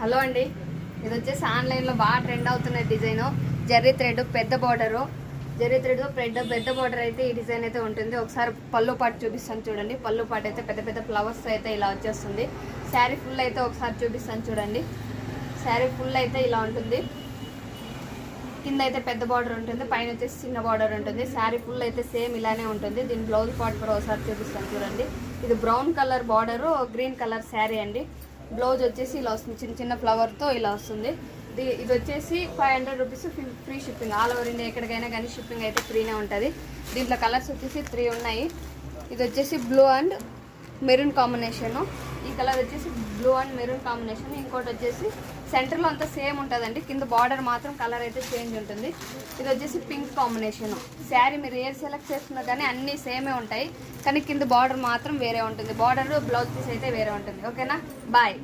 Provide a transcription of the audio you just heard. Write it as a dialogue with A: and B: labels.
A: Hello అండి, ఇది వచ్చేసి ఆన్లైన్లో బాగా ట్రెండ్ అవుతున్న డిజైన్ జెర్రీ థ్రెడ్ పెద్ద బార్డరు. జెర్రీ థ్రెడ్ పెద్ద బార్డర్ అయితే ఈ డిజైన్ అయితే ఉంటుంది. ఒకసారి పళ్ళు పాటు చూపిస్తాను చూడండి. పళ్ళు పాటు అయితే పెద్ద పెద్ద ఫ్లవర్స్ అయితే ఇలా వచ్చేస్తుంది. శారీ ఫుల్ అయితే ఒకసారి చూపిస్తాను చూడండి. శారీ ఫుల్ అయితే ఇలా ఉంటుంది. కింద అయితే పెద్ద బార్డర్ ఉంటుంది, పైన వచ్చేసి చిన్న బార్డర్ ఉంటుంది. శారీ ఫుల్ అయితే సేమ్ ఇలానే ఉంటుంది. దీని బ్లౌజ్ పార్ట్ కూడా ఒకసారి చూపిస్తాను చూడండి. ఇది brown colour border, green colour sari అండి. బ్లౌజ్ వచ్చేసి ఇలా వస్తుంది, చిన్న చిన్న ఫ్లవర్తో ఇలా వస్తుంది. ఇది వచ్చేసి 500 rupees free shipping. All over India ఎక్కడికైనా కానీ షిప్పింగ్ అయితే ఫ్రీనే ఉంటుంది. దీంట్లో కలర్స్ వచ్చేసి 3 ఉన్నాయి. ఇది వచ్చేసి బ్లూ అండ్ మెరూన్ కాంబినేషను. ఈ కలర్ వచ్చేసి బ్లూ అండ్ మెరూన్ కాంబినేషన్. ఇంకోటి వచ్చేసి సెంటర్లో అంతా సేమ్ ఉంటుందండి, కింద బార్డర్ మాత్రం కలర్ అయితే చేంజ్ ఉంటుంది. ఇది వచ్చేసి పింక్ కాంబినేషను. శారీ మీరు ఏది సెలెక్ట్ చేసుకున్నా కానీ అన్నీ సేమే ఉంటాయి, కానీ కింద బార్డర్ మాత్రం వేరే ఉంటుంది. బార్డర్ బ్లౌజ్ పీస్ అయితే వేరే ఉంటుంది. ఓకేనా, బాయ్.